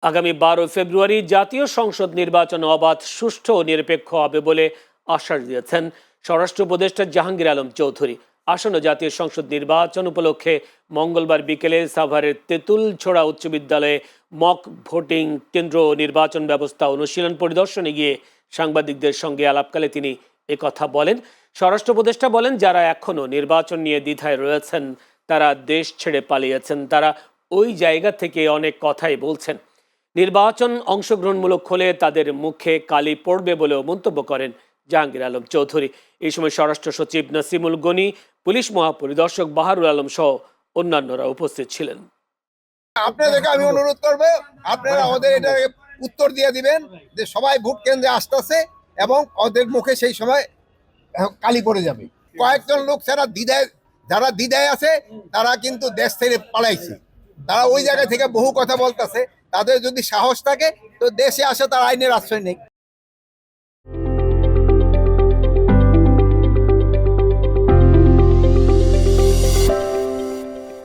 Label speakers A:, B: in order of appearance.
A: আগামী 12 ফেব্রুয়ারি জাতীয় সংসদ নির্বাচন অবাধ, সুষ্ঠু ও নিরপেক্ষ হবে বলে আশ্বাস দিয়েছেন স্বরাষ্ট্র উপদেষ্টা জাহাঙ্গীর আলম চৌধুরী। আসন্ন জাতীয় সংসদ নির্বাচন উপলক্ষে মঙ্গলবার বিকেলে সাভারের তেঁতুলছড়া উচ্চ বিদ্যালয়ে মক ভোটিং কেন্দ্র ও নির্বাচন ব্যবস্থা অনুশীলন পরিদর্শনে গিয়ে সাংবাদিকদের সঙ্গে আলাপকালে তিনি একথা বলেন। স্বরাষ্ট্র উপদেষ্টা বলেন, যারা এখনো নির্বাচন নিয়ে দ্বিধায় রয়েছেন তারা দেশ ছেড়ে পালিয়েছেন, তারা ওই জায়গা থেকে অনেক কথাই বলছেন। নির্বাচন অংশগ্রহণমূলক হলে তাদের মুখে কালি পড়বে বলেও মন্তব্য করেন জাহাঙ্গীর আলম চৌধুরী। এই সময় স্বরাষ্ট্র সচিব নাসিমুল গনি, পুলিশ মহাপরিদর্শক বাহারুল আলম সহ অন্যান্যরা উপস্থিত ছিলেন।
B: আপনাদেরকে আমি অনুরোধ করবো, আপনারা আমাদের এটা উত্তর দিয়ে দিবেন যে সবাই ভোট কেন্দ্রে আসতেছে এবং ওদের মুখে সেই সময় কালি পড়ে যাবে। কয়েকজন লোক যারা দ্বিধায় আছে তারা কিন্তু দেশ ছেড়ে পালাইছে, তারা ওই জায়গা থেকে বহু কথা বলতেছে। তাদের যদি সাহস থাকে তো দেশে আসে, তার আইনের আশ্রয় নেই।